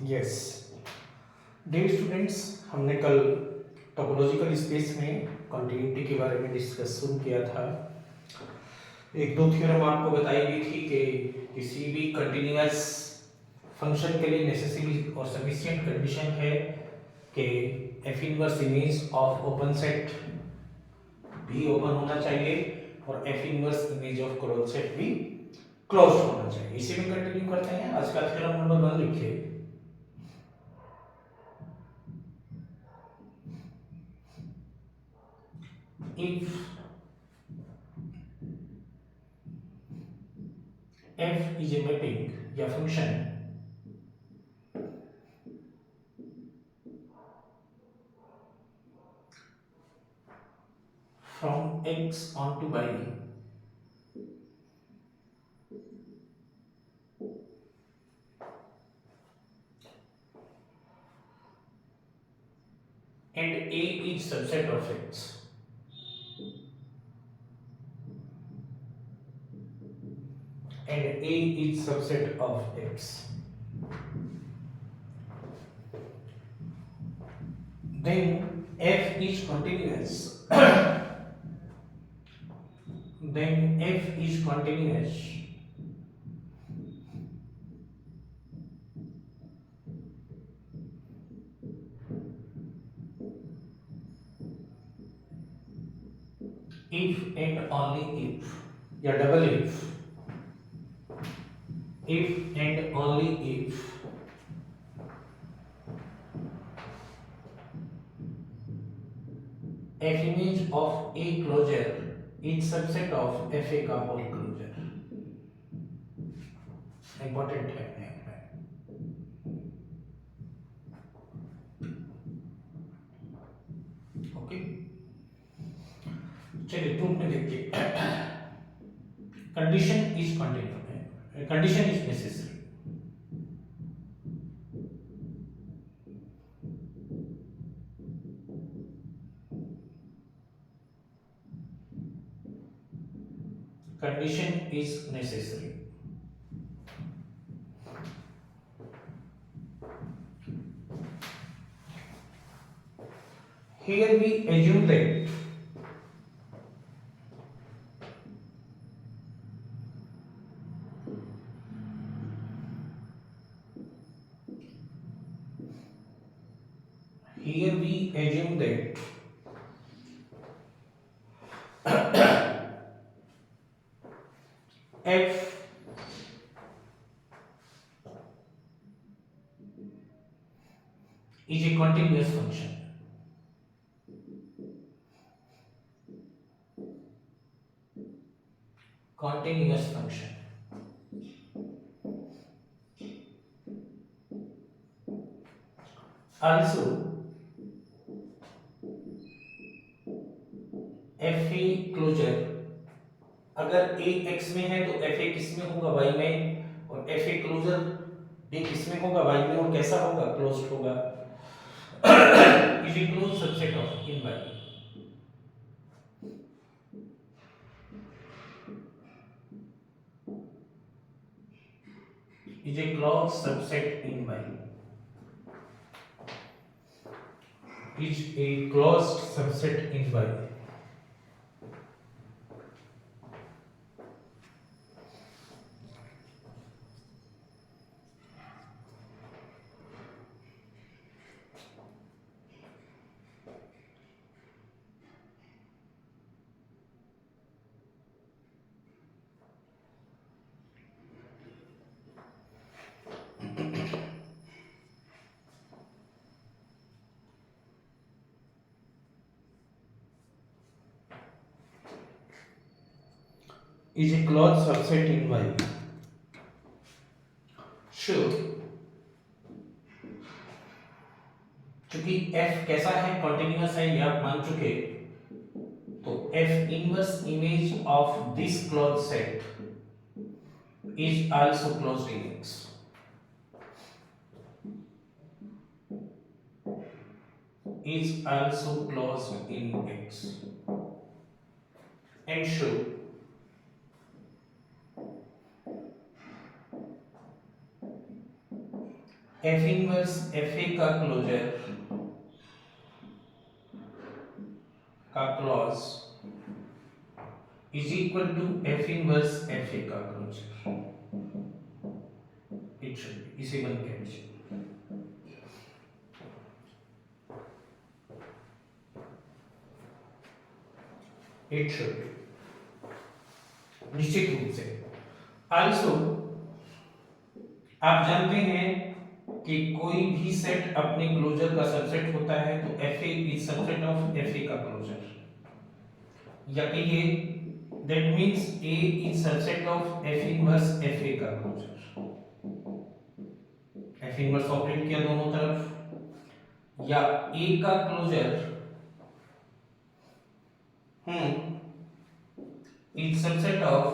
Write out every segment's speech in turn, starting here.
Yes. Dear students, हमने कल topological space में कॉन्टिन्यूटी के बारे में डिस्कशन किया था। एक दो थ्योरम आपको बताई गई थी कि किसी भी कंटिन्यूअस फंक्शन के लिए नेसेसरी और सफिशिएंट कंडीशन है कि F inverse image of open set भी ओपन होना चाहिए और f inverse image of close set भी क्लोज होना चाहिए। इसी में कंटिन्यू करते हैं। आज का थ्योरम नंबर 1 लिखिए। if f is a mapping या function from x onto y and a is subset of x and a is subset of x, then f is continuous. Then f is continuous if and only if या double if and only if f image of a closure is subset of fa का whole closure। Important है अपने आप में। Okay, चलिए proof में देखिए। Condition is continue, condition is necessary. Condition is necessary. Here we assume that here we assume that f is a continuous function. Continuous function. Also, fa closure अगर a x में है तो fa किस में होगा, y में, और fa closure b किस में होगा, y में, और कैसा होगा, क्लोज्ड होगा। Is a close subset of in y is a closed subset in y is a closed subset in y। is a closed subset in y। Sure, चूंकि f कैसा है, कॉन्टिन्यूअस है, ये आप मान चुके, तो f inverse image of this closed set is also closed in x। is also closed in x and show f inverse F A का क्लोजर का closure is equal to F inverse F A का closure. It should B इसे बन के it should B निश्चित रूप से। Also आप जानते हैं कि कोई भी सेट अपने क्लोजर का सबसेट होता है, तो F A is subset of F ए का क्लोजर, या कहिए that means A is subset of F inverse F A का क्लोजर। एफ इनवर्स ऑपरेट किया दोनों तरफ, या ए का closure is subset of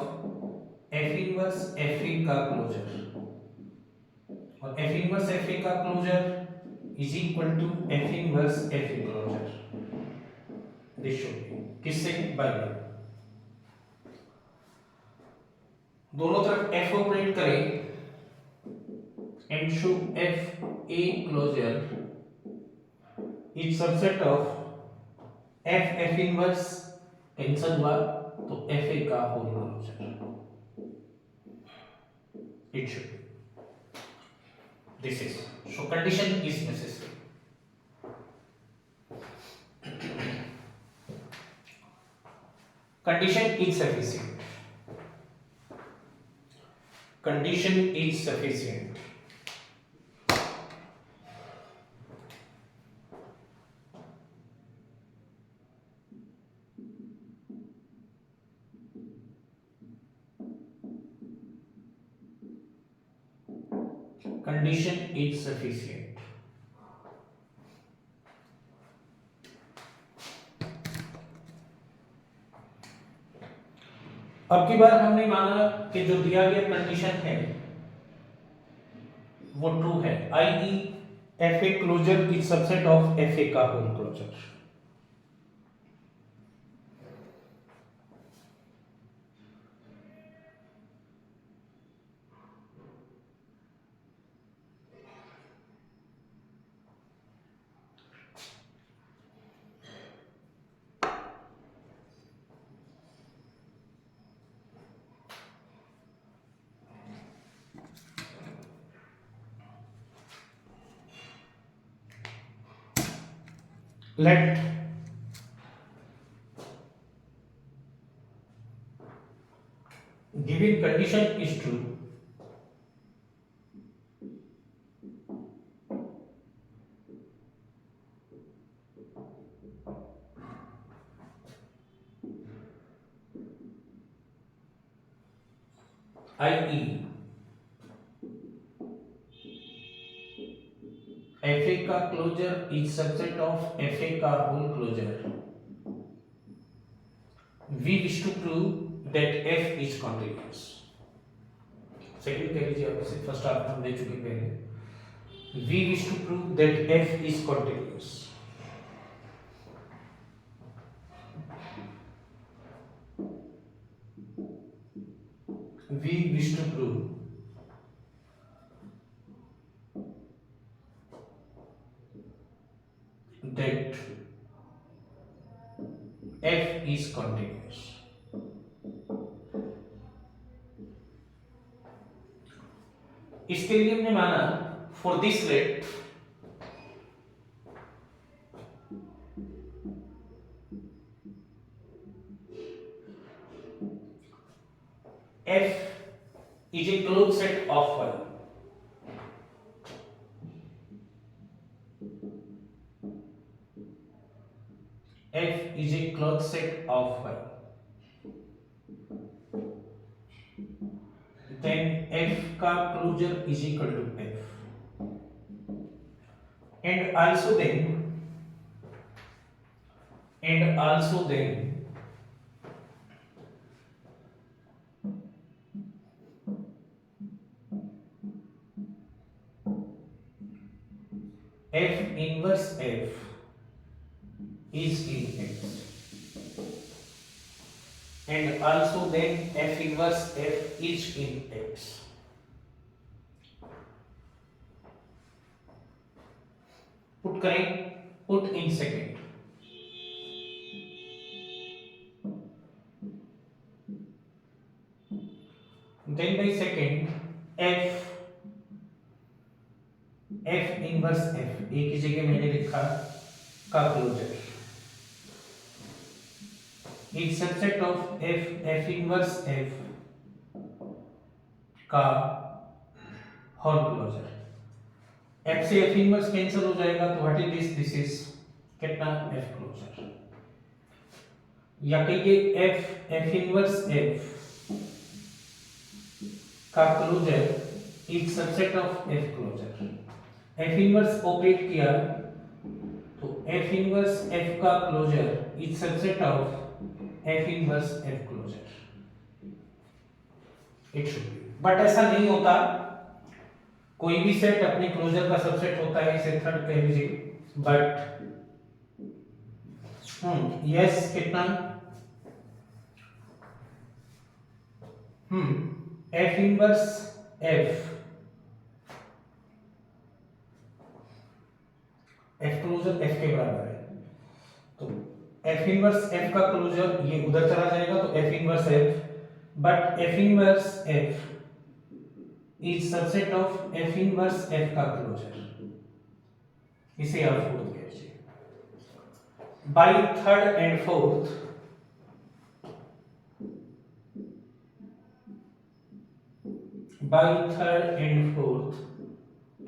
F inverse F A का क्लोजर, और एफ इनवर्स एफ ए का closure is equal to F inverse F A closure. This should be किससे, बाय दोनों तरफ एफ ऑपरेट करें and show f a closure is subset of f inverse cancel हुआ तो f a का whole closure. it should this is so condition is necessary। condition is sufficient, condition is sufficient। condition is sufficient। अब की बार हमने माना कि जो दिया गया कंडीशन है वो ट्रू है, i.e. F A closure is subset of F ए का whole closure. Let given condition is true, i.e. F ए का closure is subset of F ए का whole closure, we wish to prove that F is continuous. Second कह लीजिए आप इसे, first आप हम दे चुके पहले। We wish to prove that F is continuous. We wish to prove that f is continuous। इसके लिए हमने माना for this rate f is a closed set of 1। F is a closed set of 1, then F का closure is equal to F, and also then F inverse F is in X, and also then F inverse F is in X। Put करें, put in second, then by second F inverse F, A की जगह मैंने लिखा का closure is subset of F inverse F का whole closure. F से F inverse cancel हो जाएगा, तो what is this, this is कितना एफ क्लोजर, या कहिए एफ इनवर्स एफ का closure is subset of F closure. F inverse operate किया तो एफ इनवर्स एफ का closure is subset of F inverse F closure, it should be. But ऐसा नहीं होता, कोई भी सेट अपने क्लोजर का सबसेट होता है, इसे थर्ड कह लीजिए, बट यस कितना F inverse F closure F के बराबर है, तो एफ इनवर्स एफ का क्लोजर ये उधर चला जाएगा, तो F inverse F, but F inverse F is subset of F inverse F का क्लोजर, इसे आप फोर्थ कह लीजिए। By third and fourth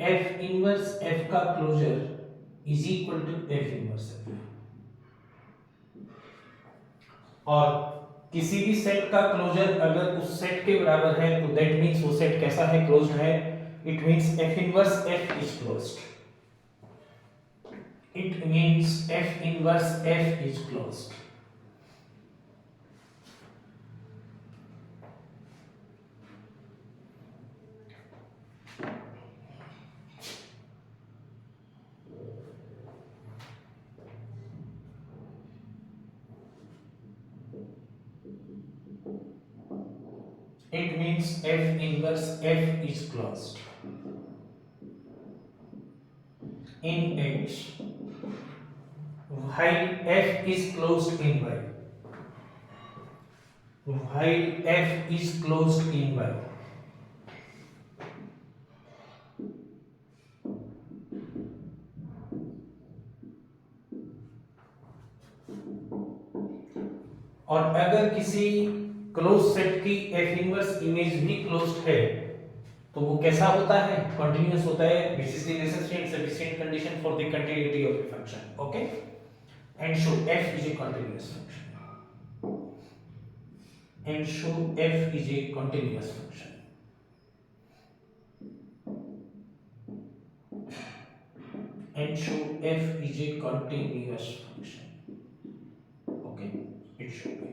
F inverse F का closure is equal to F inverse F. और किसी भी सेट का क्लोजर अगर उस सेट के बराबर है तो दैट मींस वो सेट कैसा है, क्लोज्ड है। It means F inverse F is closed, it means F inverse F is closed. It means F inverse F is closed in H while F is closed in Y. While F is closed in Y. और अगर किसी close set की F inverse image भी closed है तो वो कैसा होता है, कंटीन्यूअस होता है। This is the necessary and sufficient condition for the continuity of the function, okay, and show F is a continuous function, and show F is a continuous function, and show F is a continuous function, okay, it should B.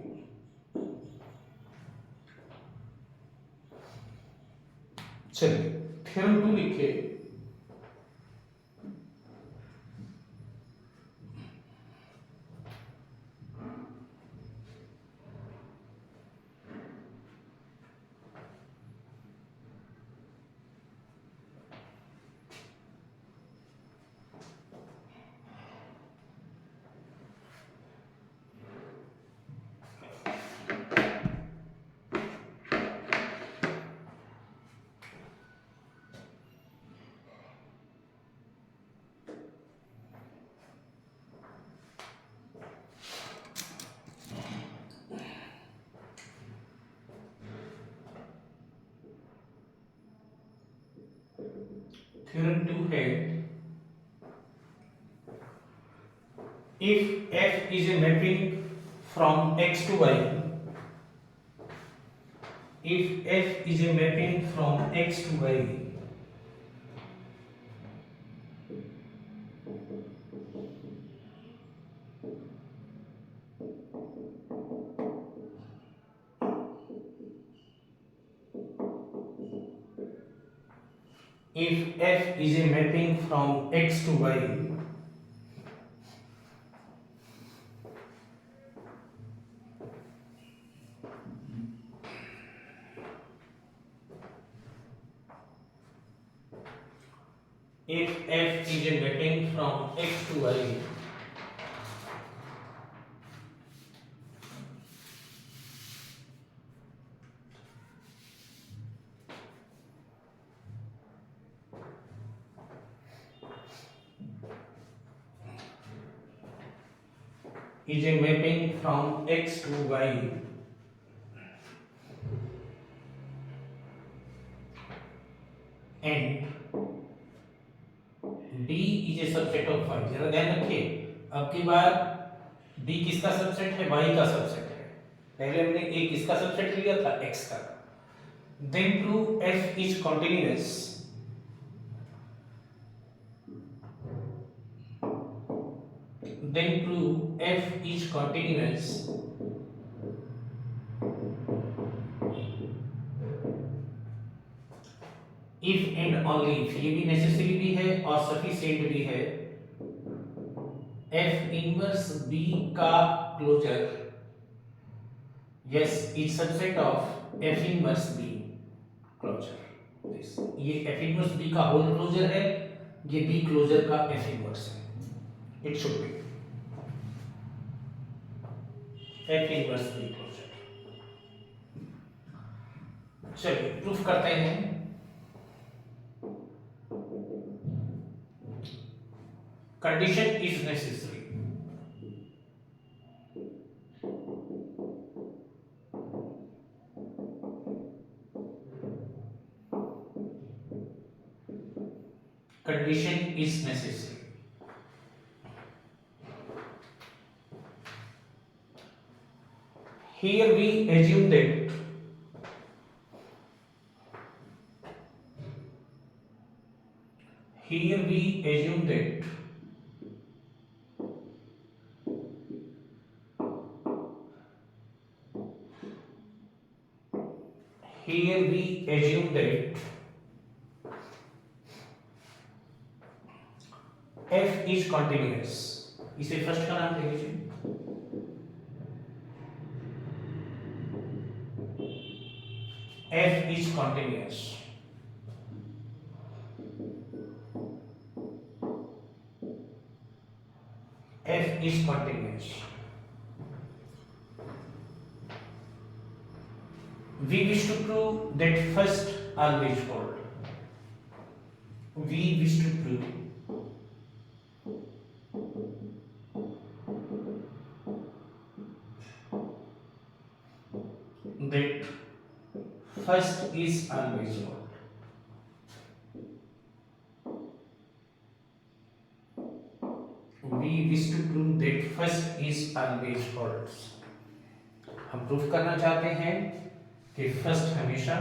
चलिए theorem 2 लिखिए। Theorem 2 है, if f is a mapping from x to y, if f is a mapping from x to y, if f is a mapping from x to y, if f is a mapping from x to y is a mapping from x to y and D is a subset of y। जरा ध्यान रखिए, अब की बार D किसका subset है? y का subset है। पहले हमने A किसका सबसेट लिया था? x का। Then prove f is continuous then prove f is continuous if and only if, ये भी नेसेसरी भी है और सफिशिएंट भी है, f इनवर्स b का closure yes is subset of f inverse b closure. ये f इनवर्स b का होल क्लोजर है, ये b क्लोजर का f इनवर्स है। It should be f inverse b closure. चलिए प्रूफ करते हैं। Condition is necessary, condition is necessary। Here we assume that here we assume that here we assume that f is continuous। इसे first का नाम दे लीजिए, f is continuous f is continuous। We wish to prove that first always hold। We wish to prove that first is always hold। We wish to prove that first is always holds। हम proof करना चाहते हैं कि first हमेशा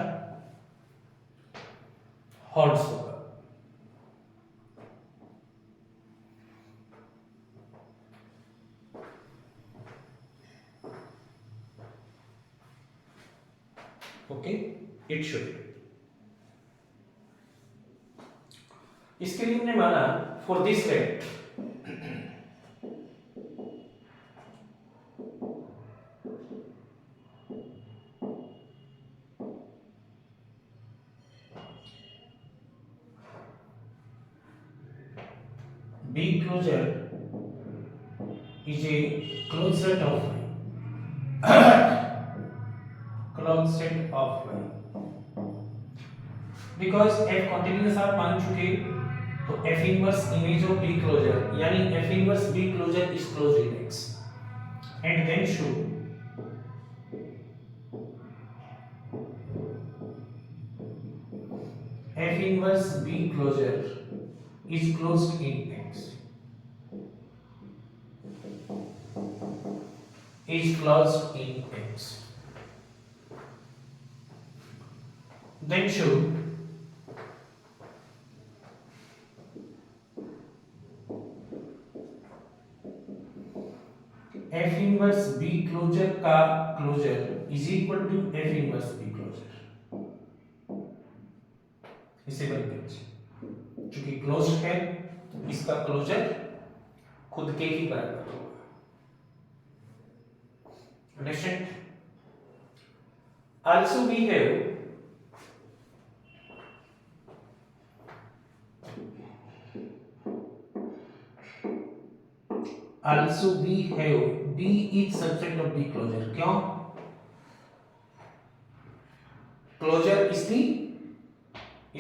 holds होगा। Okay, it should. इसके लिए हमने माना for this fact B closure is a closed set of closed set of y। because f continuous आप मान चुके, तो f inverse image of B closure यानी f inverse B closure is closed in X and then show f inverse B closure is closed in X is closed in X। Then show f inverse B closure का closure is equal to f inverse B closure। इसे बंद कीजिए, चूंकि closed है इसका closure खुद के ही बराबर होगा। Understand? Also we have also we have B is subset of B closure. क्यों? Closure is the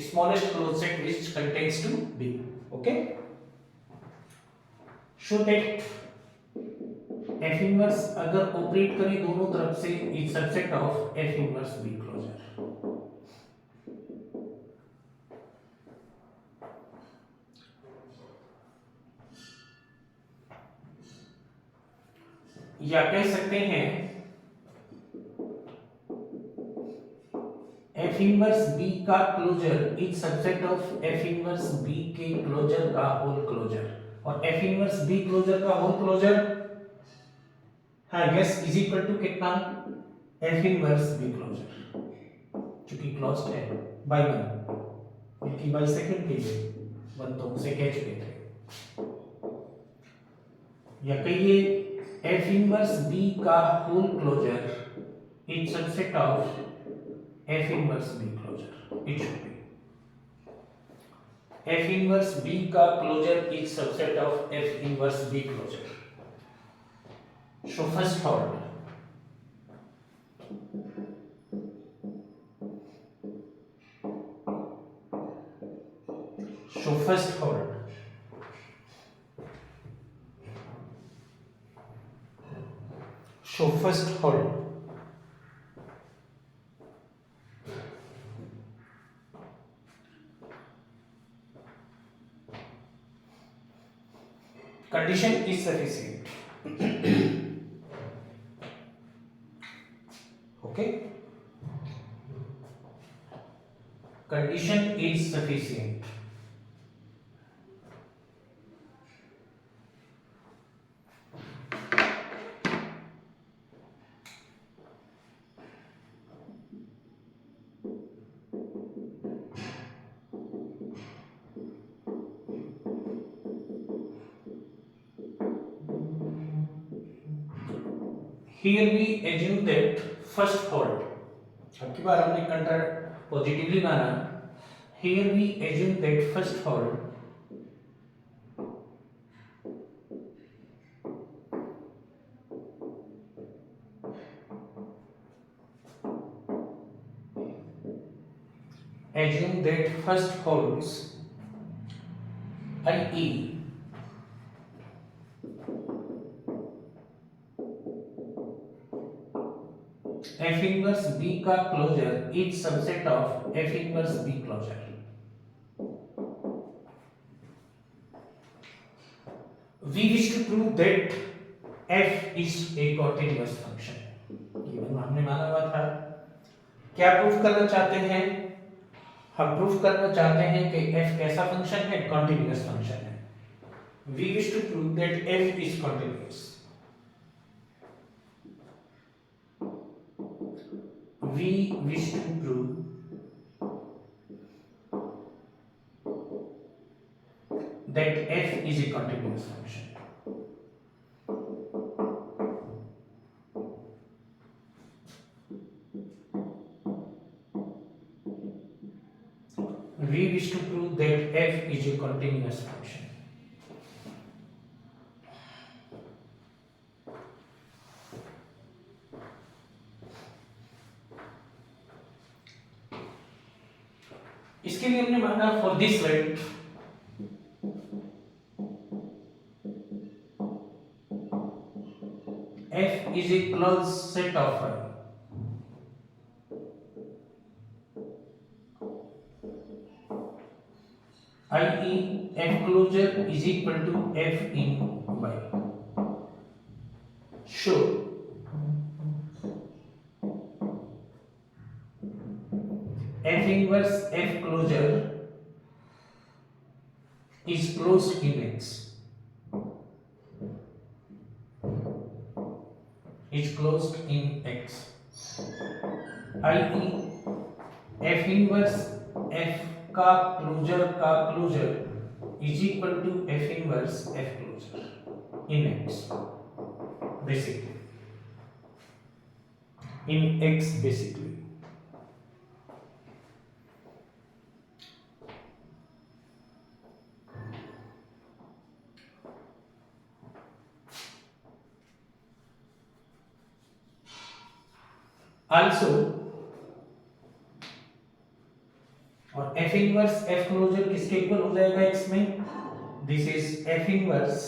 smallest closed set which contains to B. Okay. Show that F inverse अगर ऑपरेट करें दोनों तरफ से is subset of F inverse B closure. या कह सकते हैं F इनवर्स B का closure is subset of F inverse B के क्लोजर का होल क्लोजर, और F इनवर्स B क्लोजर का होल क्लोजर हाँ यस इज इक्वल टू कितना F इनवर्स B क्लोजर, क्योंकि क्लोज्ड है बाय 1, बल्कि बाय सेकंड के लिए 1 तो उसे कह चुके थे, या कहिए F इनवर्स B का whole closure is subset of F inverse B closure. It should be F inverse B का closure is subset of F inverse B closure. So first hold. So first hold. So first hold. Condition is sufficient. Okay. Condition is sufficient. Here we assume that first hold. अब की बार हमने कंट्रा positively माना. Here we assume that first hold assume that first holds, i.e. F inverse B का closure is subset of F inverse B closure. We wish to prove that F is a continuous function. ये हमने माना हुआ था. क्या proof करना चाहते हैं? हम प्रूफ करना चाहते हैं कि F कैसा फंक्शन है? कंटिन्यूअस फंक्शन है. We wish to prove that F is continuous. We wish to prove that F is a continuous function. We wish to prove that F is a continuous function. इसके लिए हमने माना for this wait F is a closed set of i.e. F closure is equal to F in Y. Show F inverse F closure is closed in X. Is closed in X. i.e. F inverse F का closure is equal to F inverse F closure in X. Basically. In X basically. Also, और f inverse F closure किसके equal हो जाएगा x में, this is F inverse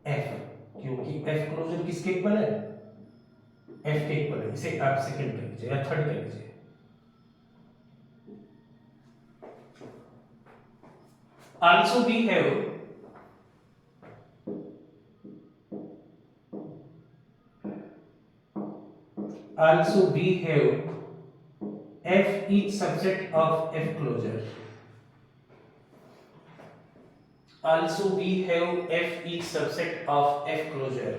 F, क्योंकि F closure किसके equal है, F के इक्वल है। इसे आप सेकंड कर लीजिए या थर्ड कर लीजिए। Also we have also we have f each subset of f closure. Also we have f each subset of f closure.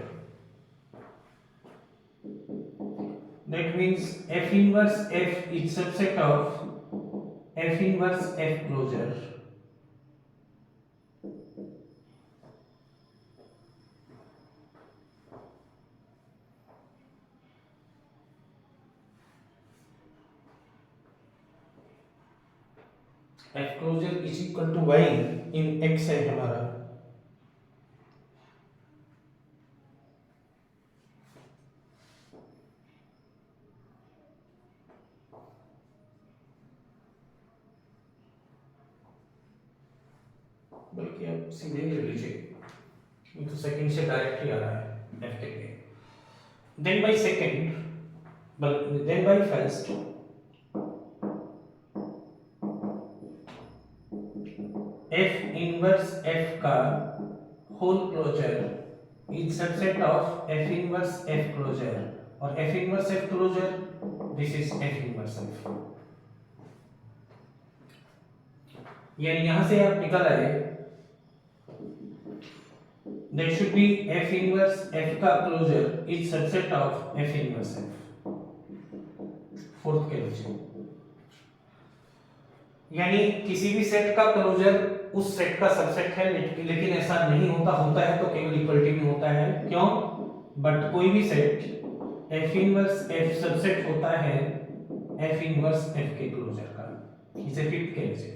That means f inverse f each subset of f inverse f closure. f closure is equal to y in x है हमारा, बल्कि आप सीधे ले लीजिए, ये तो second से डायरेक्ट ही आ रहा है f के लिए। Then by second, then by first, f inverse f का whole closure is subset of f inverse f closure, और f inverse f closure this is f inverse f। यानी यहां से आप निकल आए that should be f inverse f का closure is subset of f inverse f। Fourth के लीजिए, यानी किसी भी सेट का क्लोजर उस सेट का सबसेट है, लेकिन ऐसा नहीं होता, होता है तो केवल इक्वलिटी में होता है। क्यों? बट कोई भी set f inverse f subset होता है f इनवर्स f के क्लोजर का। इसे फिफ्थ कह लीजिए।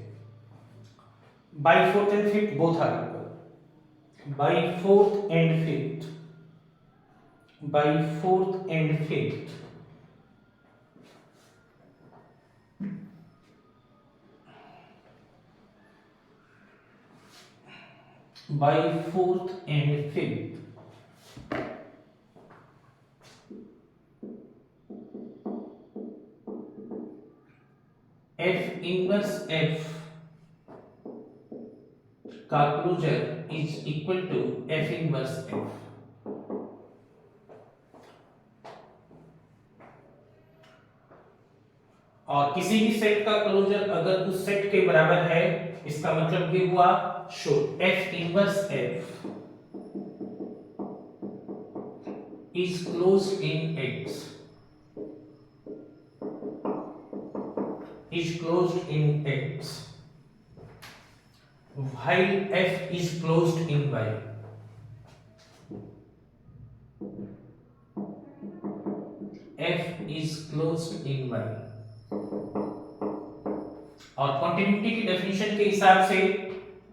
By fourth and fifth both are equal. By fourth and fifth, by fourth and fifth by fourth and fifth f inverse f का closure is equal to f inverse f। और किसी भी set का closure अगर उस set के बराबर है, इसका मतलब ये हुआ show f inverse f is closed in x, is closed in x while f is closed in y। f is closed in y। और कॉन्टिन्यूटी की डेफिनेशन के हिसाब से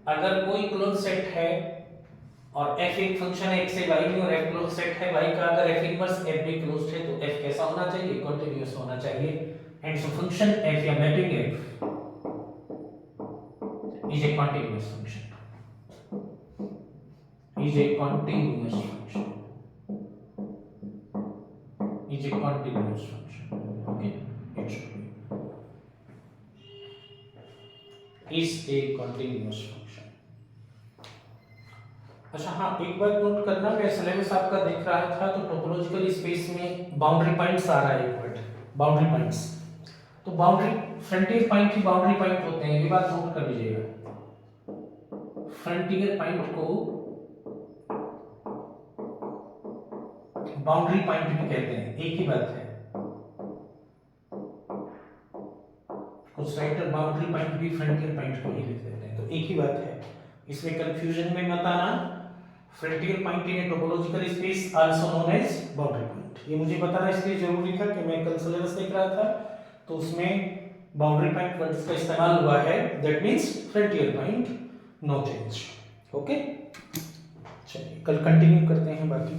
अगर कोई क्लोज सेट है और f एक फंक्शन है x से y में और f क्लोज सेट है y का, अगर f इनवर्स f भी क्लोज्ड है तो f कैसा होना चाहिए? कंटीन्यूअस होना चाहिए। एंड सो फंक्शन f या mapping f is a continuous function, is a continuous function, is a continuous function। okay, it should be is a continuous function। अच्छा हाँ, एक बात नोट करना, मैं सिलेबस आपका देख रहा था तो टोपोलॉजिकल स्पेस में बाउंड्री पॉइंट्स आ रहा है एक वर्ड, बाउंड्री पॉइंट्स। तो बाउंड्री फ्रंटियर पॉइंट ही बाउंड्री पॉइंट होते हैं, ये बात नोट कर लीजिएगा। फ्रंटियर पॉइंट को बाउंड्री पॉइंट भी कहते हैं, एक ही बात है। कुछ राइटर बाउंड्री पॉइंट भी फ्रंटियर पॉइंट को ही लिख देते हैं, तो एक ही बात है, इसमें कंफ्यूजन में मत आना। Frontier point in topological space also known as boundary point, ये मुझे बताना इसलिए जरूरी था कि मैं कल सिलेबस देख रहा था तो उसमें बाउंड्री पॉइंट वर्ड्स का इस्तेमाल हुआ है, that means frontier point, no change. Okay, चलिए कल कंटिन्यू करते हैं बाकी।